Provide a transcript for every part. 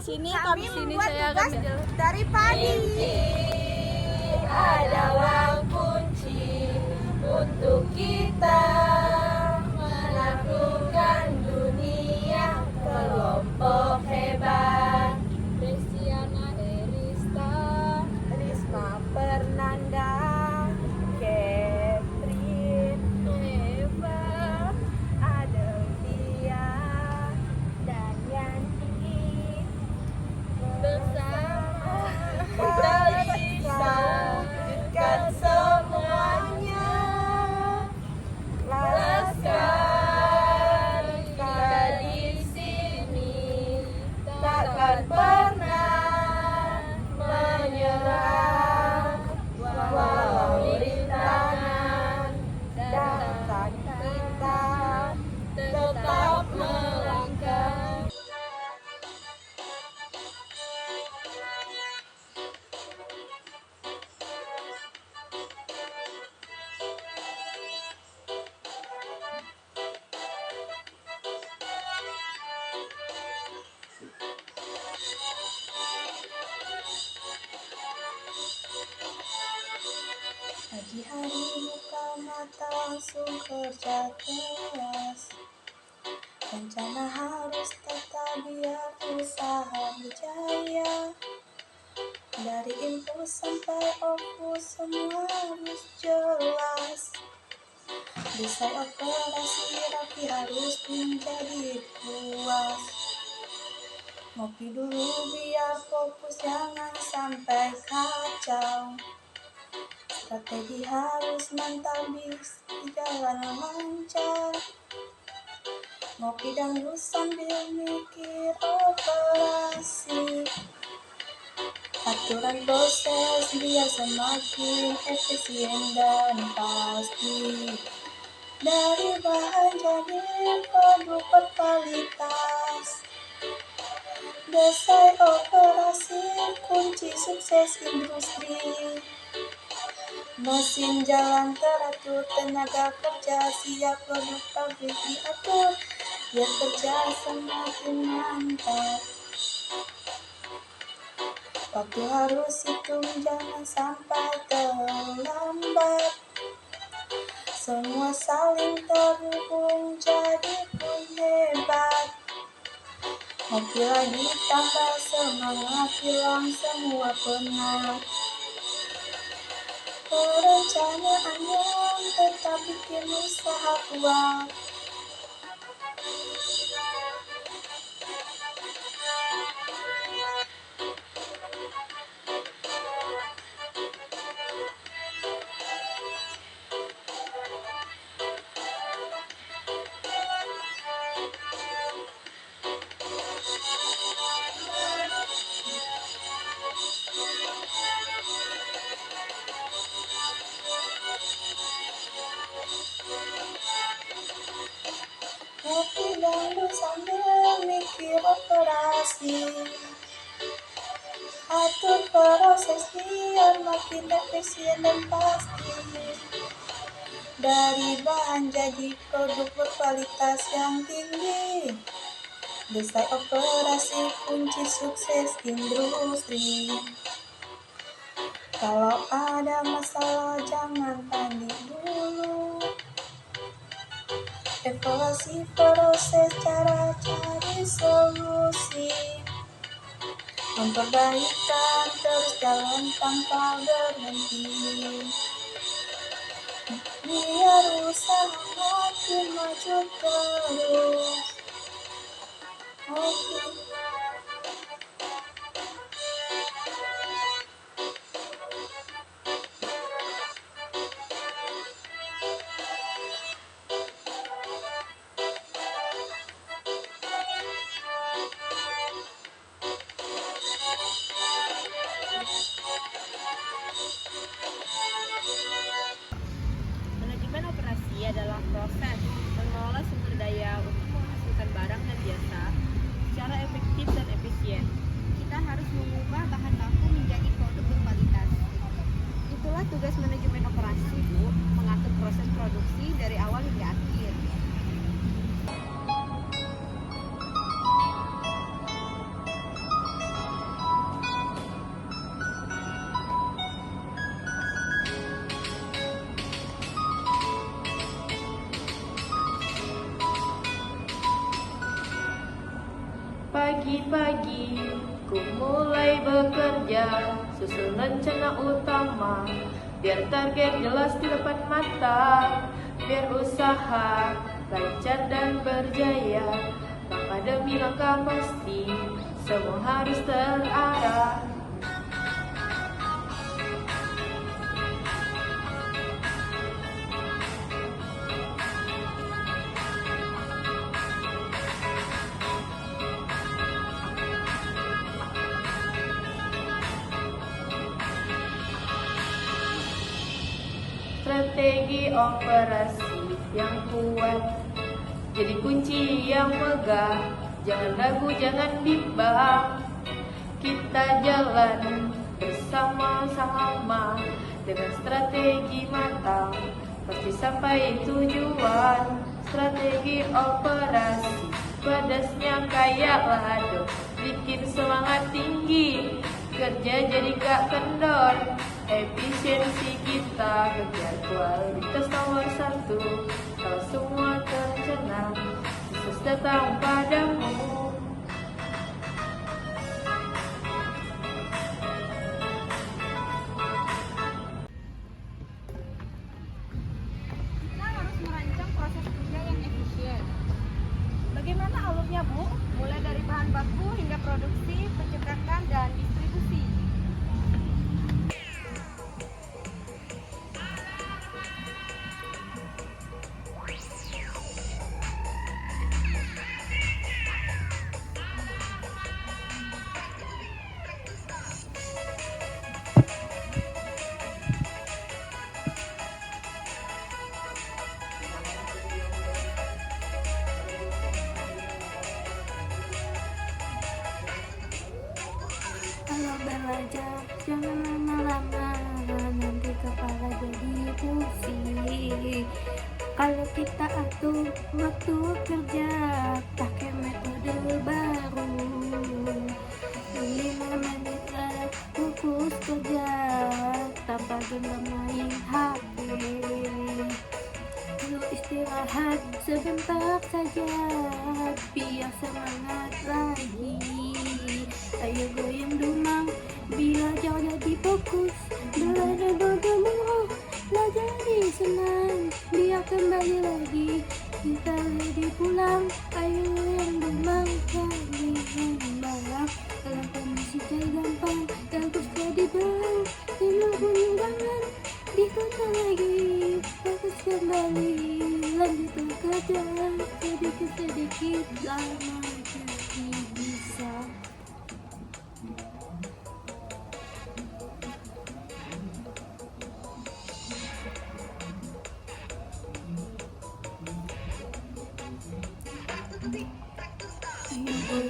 sini, Kami sini membuat saya tugas akan dari pagi. adalah kunci untuk kita menaklukkan dunia kelompok hebat. Desiana Erista, Risma Fernanda, Catherine, Eva, Adelvia, dan Yanti bersama kita bisa wujudkan semuanya. Laskar kita di sini takkan pernah menyerah walau rintangan datang, kita tetap melangkah. pagi hari buka mata langsung kerja keras. Rencana harus tetap biar usaha berjaya. Dari info sampai opus semua harus jelas. Desain operasi rapi harus menjadi puas. Ngopi dulu biar fokus jangan sampai kacau. Strategi harus mantap bis di jalan lancar. Ngopi dangdut sambil mikir operasi. Aturan proses biar semakin efisien dan pasti. Dari bahan jadi produk berkualitas. Desain operasi kunci sukses industri. Mesin jalan teratur, tenaga kerja siap, produk pabrik diatur, biar kerja semakin mantap. Waktu harus hitung, jangan sampai terlambat. Semua saling terhubung, jadi pun hebat. Ngopi lagi tambah semangat, hilang semua penat. Perencanaan yang tetap bikin usaha kuat. Ngopi dulu sambil mikir operasi. Atur proses biar makin efisien dan pasti. Dari bahan jadi produk berkualitas yang tinggi. Desain operasi kunci sukses industri. Kalau ada masalah jangan panik dulu. Evaluasi proses, cara cari solusi. Memperbaikan terus jalan tanpa berhenti. Biar usaha makin maju terus. Oke. Manajemen operasi adalah proses mengelola sumber daya untuk menghasilkan barang dan jasa secara efektif dan efisien. Kita harus mengubah bahan baku menjadi produk berkualitas. Itulah tugas manajemen operasi, Bu, mengatur proses produksi dari awal hingga akhir. Pagi-pagi ku mulai bekerja, susun rencana utama, biar target jelas di depan mata, biar usaha lancar dan berjaya. Langkah demi langkah pasti, semua harus terarah. Strategi operasi yang kuat jadi kunci yang megah. Jangan ragu, jangan bimbang. Kita jalan bersama-sama dengan strategi matang, pasti sampai tujuan. Strategi operasi pedasnya kayak lado, bikin semangat tinggi, kerja jadi gak kendor. Efisiensi kita kejar kualitas nomor satu. Kalau semua terencana, sukses datang padamu. Kita harus merancang proses kerja yang efisien. Bagaimana alurnya, Bu? Mulai dari bahan baku hingga produksi, pencetakan, dan distribusi. Kalau belajar jangan lama-lama, nanti kepala jadi pusing. Kalau kita atur waktu kerja pakai metode baru, 5 menit fokus kerja tanpa genggam main HP. Lalu istirahat sebentar saja biar semangat lagi. Ayo goyang dumang, belajar jadi fokus, belajar bergemuruh, belajar jadi senang, biar kembali lagi. Kita ready pulang, ayo goyang dumang, kami membalap. Dalam kondisi cair gampang, bagus jadi berang, lima bunyi tangan, dikata lagi, fokus kembali, lanjut kerja, sedikit-sedikit, lama jadi bisa. Ayo boy.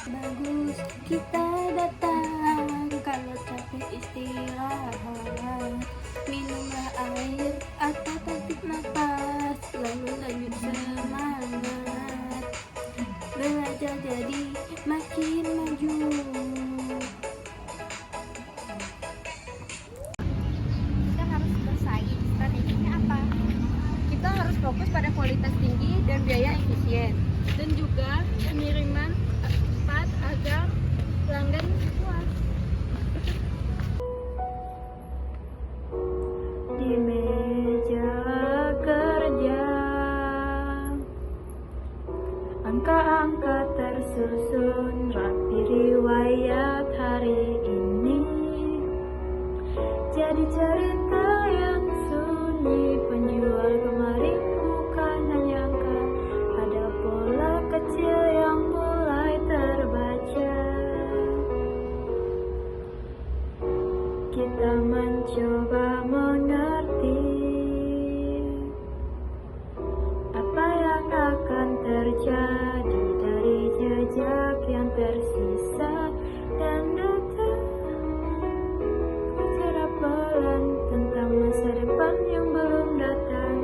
Bagus kita datang, kalau capek istirahat, minumlah air atau tarik nafas, lalu lanjut semangat, belajar jadi makin maju. Kita harus bersaing. Strateginya apa? Kita harus fokus pada kualitas tinggi dan biaya efisien. Dan juga pengiriman cepat agar pelanggan puas. Di meja kerja, angka-angka tersusun rapi, riwayat hari ini jadi cerita yang sunyi. Penjual kemarin bukan hanya angka, ada pola kecil yang mulai terbaca. kita mencoba mengerti apa yang akan terjadi dari jejak yang tersisa dan data bicara pelan tentang masa depan yang belum datang.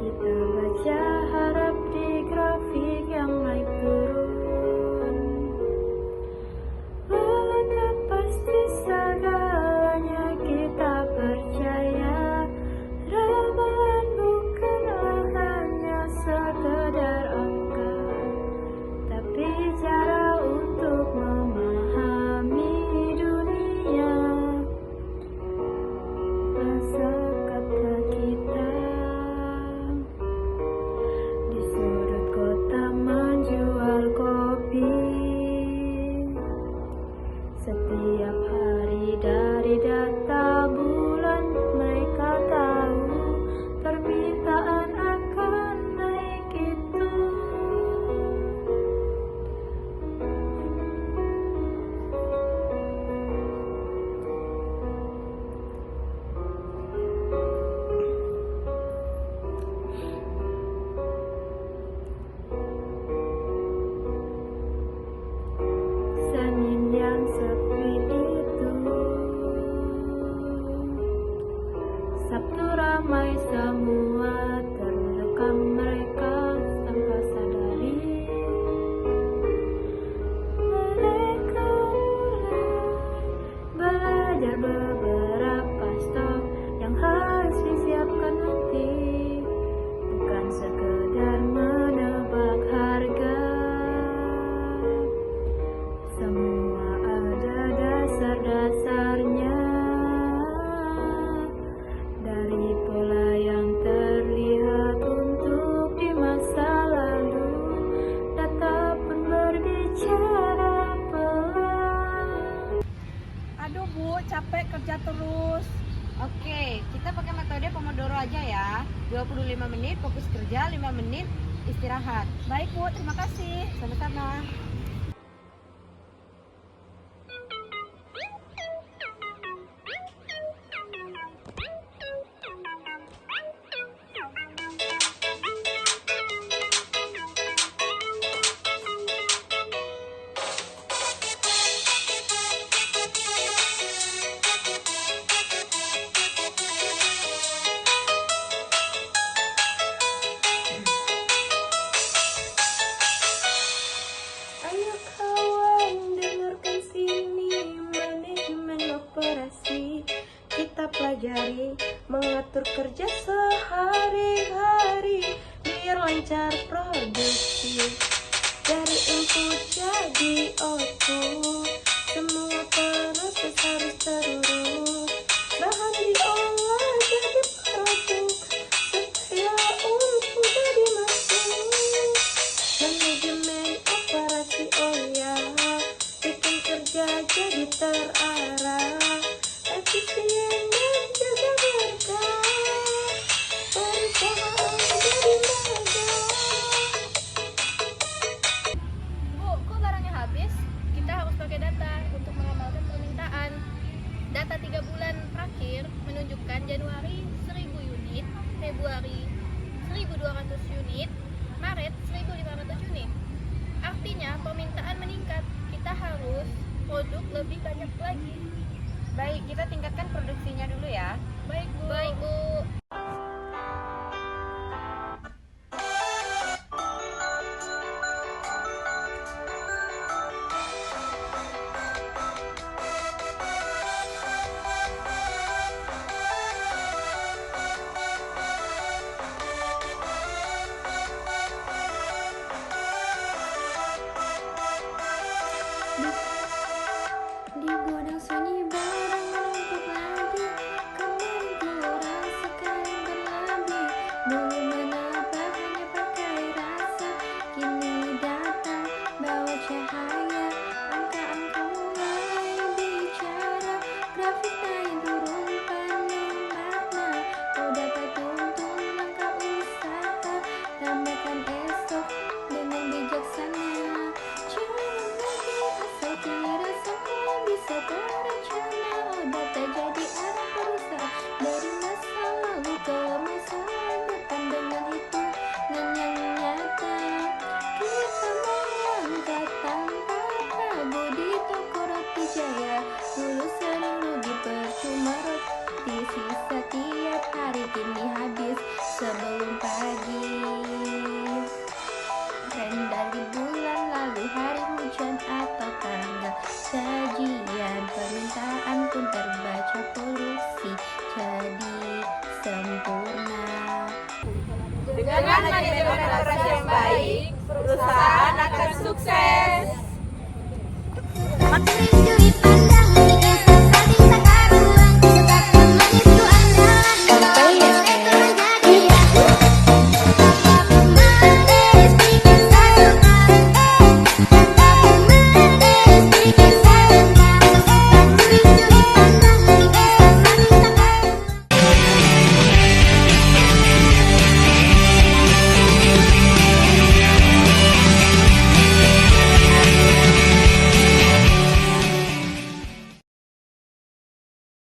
Kita baca harap di grafik yang naik turun. Maka pasti segalanya kita percaya. Ramalan bukanlah hanya sekedar angka, tapi cara untuk memahami dunia. Rasa kata kita di sudut kota menjual kopi. Setiap hari dari data bulan mereka tahu permintaan akan naik itu. Senin yang sepi itu, Sabtu ramai semua, terlekam mereka tanpa sadari. Mereka mulai belajar beberapa stok yang harus disiapkan nanti, bukan sekedar menebak harga. Semua ada dasar-dasarnya, dari pola yang terlihat untuk di masa lalu. Data pun berbicara pelan. Aduh Bu, capek kerja terus. Oke, kita pakai metode Pomodoro aja ya. 25 menit fokus kerja, 5 menit istirahat. Baik Bu, terima kasih. Sama-sama. Ayo kawan, dengarkan sini manajemen operasi. Kita pelajari mengatur kerja sehari-hari biar lancar produksi. Dari input jadi output, semua proses harus terurus. Bahan diolah jadi produk supaya untung jadi masuk. Manajemen operasi, oh ya, bikin kerja jadi terarah, efisien dan jaga harga. Perusahaan jadi mega. Bu, kok barangnya habis? Kita harus pakai data untuk mengamalkan permintaan. Data 3 bulan terakhir menunjukkan Januari 1000 unit, Februari 1200 unit, Maret 1500 unit. Artinya permintaan meningkat. Kita harus produk lebih banyak lagi. Baik, kita tingkatkan produksinya dulu ya. Baik, Bu. Baik, Bu. Di gudang sunyi barang menumpuk manajemen operasi yang baik, perusahaan akan sukses.